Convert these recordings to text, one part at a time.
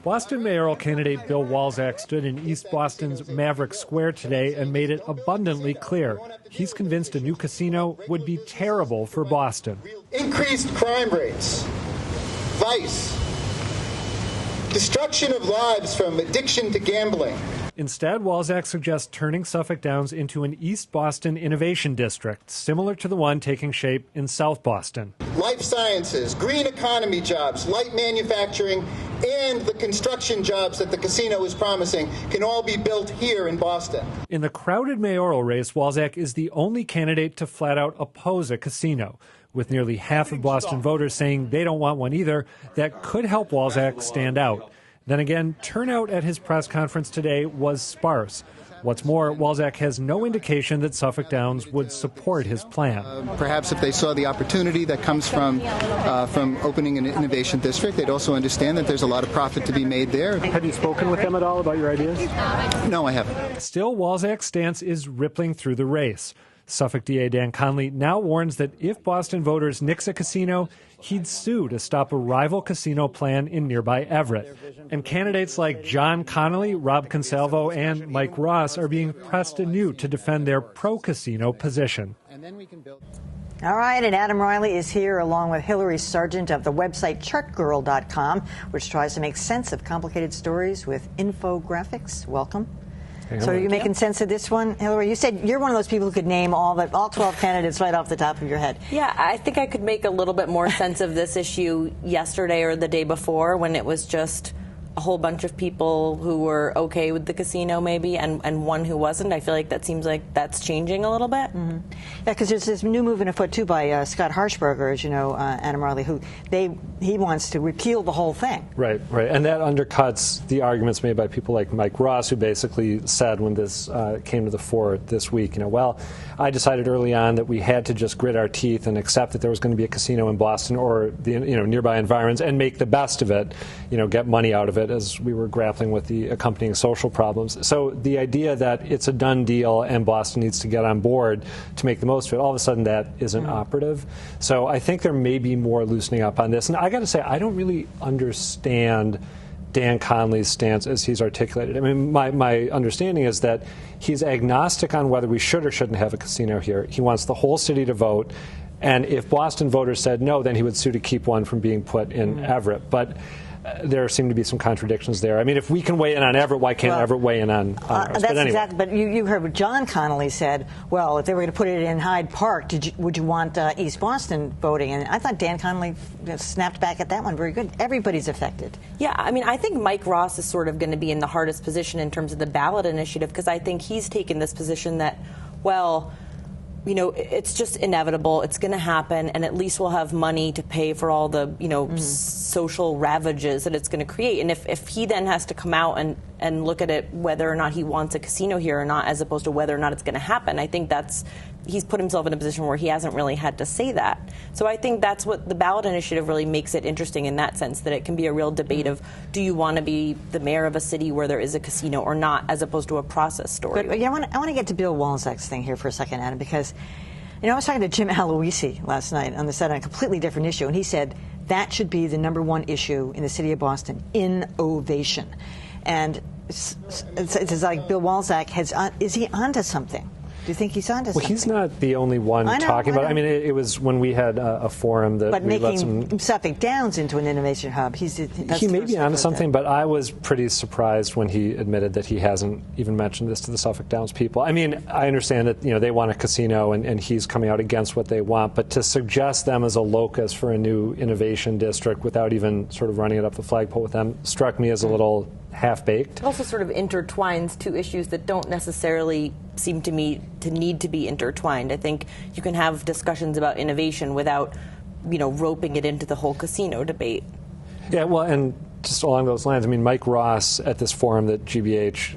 Boston mayoral candidate Bill Walczak stood in East Boston's Maverick Square today and made it abundantly clear he's convinced a new casino would be terrible for Boston. Increased crime rates, vice, destruction of lives from addiction to gambling. Instead, Walczak suggests turning Suffolk Downs into an East Boston innovation district, similar to the one taking shape in South Boston. Life sciences, green economy jobs, light manufacturing, and the construction jobs that the casino is promising can all be built here in Boston. In the crowded mayoral race, Walczak is the only candidate to flat out oppose a casino, with nearly half of Boston voters saying they don't want one either. That could help Walczak stand out. Then again, turnout at his press conference today was sparse. What's more, Walczak has no indication that Suffolk Downs would support his plan. Perhaps if they saw the opportunity that comes from opening an innovation district, they'd also understand that there's a lot of profit to be made there. Have you spoken with them at all about your ideas? No, I haven't. Still, Walczak's stance is rippling through the race. Suffolk DA Dan Conley now warns that if Boston voters nix a casino, he'd sue to stop a rival casino plan in nearby Everett. And candidates like John Connolly, Rob Consalvo, and Mike Ross are being pressed anew to defend their pro-casino position. All right, and Adam Riley is here along with Hillary Sargent of the website chartgirl.com, which tries to make sense of complicated stories with infographics. Welcome. So are you making sense of this one, Hillary? You said you're one of those people who could name all 12 candidates right off the top of your head. Yeah, I think I could make a little bit more sense of this issue yesterday or the day before, when it was just a whole bunch of people who were okay with the casino maybe and one who wasn't. I feel like that seems like that's changing a little bit. Mm-hmm. Yeah, because there's this new movement afoot too by Scott Harshberger, as you know, Adam Riley, who he wants to repeal the whole thing. Right, and that undercuts the arguments made by people like Mike Ross, who basically said when this came to the fore this week, well, I decided early on that we had to just grit our teeth and accept that there was going to be a casino in Boston or the nearby environs and make the best of it, get money out of it as we were grappling with the accompanying social problems. So the idea that it's a done deal and Boston needs to get on board to make the most of it, all of a sudden that isn't operative. So I think there may be more loosening up on this. And I got to say, I don't really understand Dan Conley's stance as he's articulated. I mean, my understanding is that he's agnostic on whether we should or shouldn't have a casino here. He wants the whole city to vote. And if Boston voters said no, then he would sue to keep one from being put in Everett. But there seem to be some contradictions there. I mean, if we can weigh in on Everett, why can't Everett weigh in on ours? That's exactly. But you heard what John Connolly said. Well, if they were going to put it in Hyde Park, would you want East Boston voting? And I thought Dan Connolly snapped back at that one very good. Everybody's affected. Yeah, I mean, I think Mike Ross is sort of going to be in the hardest position in terms of the ballot initiative, because I think he's taken this position that, well, it's just inevitable. It's going to happen, and at least we'll have money to pay for all the, social ravages that it's going to create. And if he then has to come out and look at it, whether or not he wants a casino here or not, as opposed to whether or not it's going to happen, I think he's put himself in a position where he hasn't really had to say that. So I think that's what the ballot initiative really makes it interesting in that sense, that it can be a real debate of, do you want to be the mayor of a city where there is a casino or not, as opposed to a process story. But I want to get to Bill Walczak's thing here for a second, Adam, because I was talking to Jim Aloisi last night on the set on a completely different issue, and he said that should be the #1 issue in the city of Boston: innovation. And it's like Bill Walczak is he onto something? Do you think he's onto something? Well, he's not the only one talking about it. I mean, it was when we had a forum that but making Suffolk Downs into an innovation hub. He may be onto something, but I was pretty surprised when he admitted that he hasn't even mentioned this to the Suffolk Downs people. I mean, I understand that they want a casino and he's coming out against what they want, but to suggest them as a locus for a new innovation district without even sort of running it up the flagpole with them struck me as a little half-baked. It also sort of intertwines two issues that don't necessarily seem to me to need to be intertwined. I think you can have discussions about innovation without, roping it into the whole casino debate. Yeah, well, and just along those lines, I mean, Mike Ross at this forum that GBH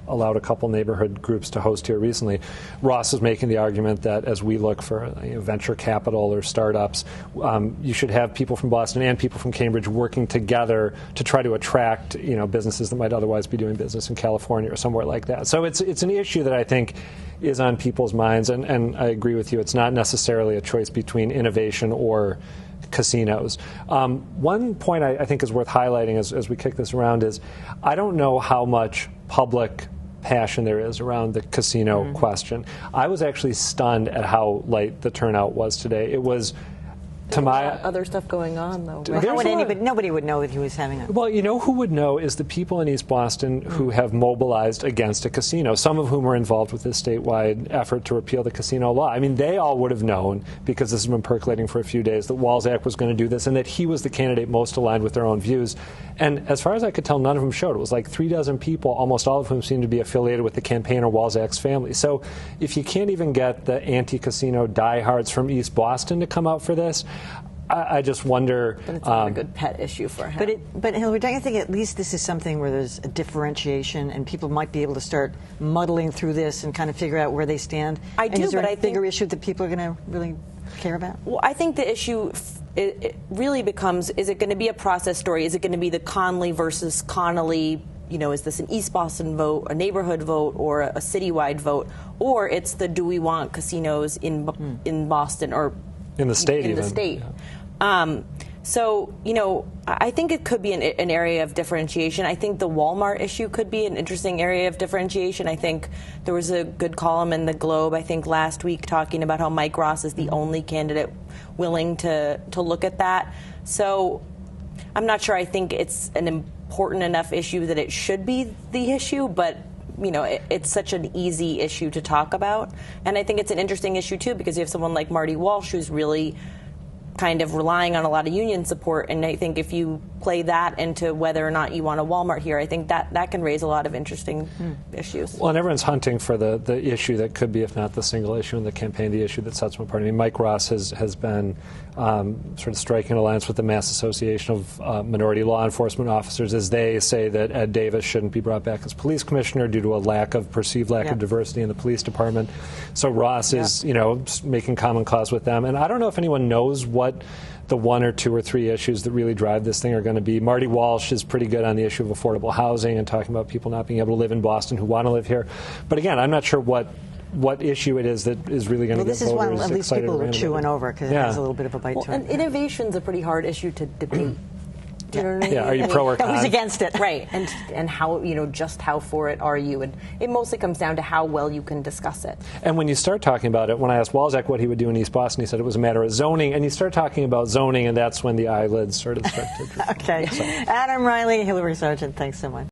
allowed a couple neighborhood groups to host here recently, Ross is making the argument that as we look for venture capital or startups, you should have people from Boston and people from Cambridge working together to try to attract businesses that might otherwise be doing business in California or somewhere like that. So it's an issue that I think is on people's minds, and I agree with you. It's not necessarily a choice between innovation or casinos. One point I think is worth highlighting as we kick this around is I don't know how much public passion there is around the casino question. I was actually stunned at how light the turnout was today. It was, to my other stuff going on, though. Right? How would nobody would know that he was having it. Well, you know who would know is the people in East Boston who have mobilized against a casino, some of whom were involved with this statewide effort to repeal the casino law. I mean, they all would have known, because this has been percolating for a few days, that Walczak was going to do this and that he was the candidate most aligned with their own views. And as far as I could tell, none of them showed. It was like 36 people, almost all of whom seemed to be affiliated with the campaign or Walczak's family. So if you can't even get the anti-casino diehards from East Boston to come out for this, I just wonder. But it's not a good pet issue for him. But Hillary, don't you think at least this is something where there's a differentiation and people might be able to start muddling through this and kind of figure out where they stand? I do, is there but a bigger issue that people are going to really care about? Well, I think the issue it really becomes: is it going to be a process story? Is it going to be the Conley versus Connolly? You know, is this an East Boston vote, a neighborhood vote, or a citywide vote, or it's the do we want casinos in Boston or in the state? In the state. Yeah. So, you know, I think it could be an area of differentiation. I think the Walmart issue could be an interesting area of differentiation. I think there was a good column in the Globe, I think, last week talking about how Mike Ross is the only candidate willing to look at that. So I'm not sure I think it's an important enough issue that it should be the issue, but you know, it's such an easy issue to talk about. And I think it's an interesting issue, too, because you have someone like Marty Walsh who's really kind of relying on a lot of union support. And I think if you play that into whether or not you want a Walmart here, I think that can raise a lot of interesting issues. Well, and everyone's hunting for the issue that could be, if not the single issue in the campaign, the issue that sets them apart. I mean, Mike Ross has been sort of striking an alliance with the Mass Association of Minority Law Enforcement Officers as they say that Ed Davis shouldn't be brought back as police commissioner due to a perceived lack of diversity in the police department. So Ross is, you know, making common cause with them. And I don't know if anyone knows what the 1 or 2 or 3 issues that really drive this thing are going to be. Marty Walsh is pretty good on the issue of affordable housing and talking about people not being able to live in Boston who want to live here. But again, I'm not sure what issue it is that is really going to get voters excited. Well, this is one at least people are chewing over because it has a little bit of a bite to it. And innovation's a pretty hard issue to debate. Do you know what I mean? Yeah, are you pro or con? Who's against it? Right, and how, you know, just how for it are you? And it mostly comes down to how well you can discuss it. And when you start talking about it, when I asked Walczak what he would do in East Boston, he said it was a matter of zoning. And you start talking about zoning, and that's when the eyelids sort of start to droop. Okay. So. Adam Riley, Hillary Sargent, thanks so much.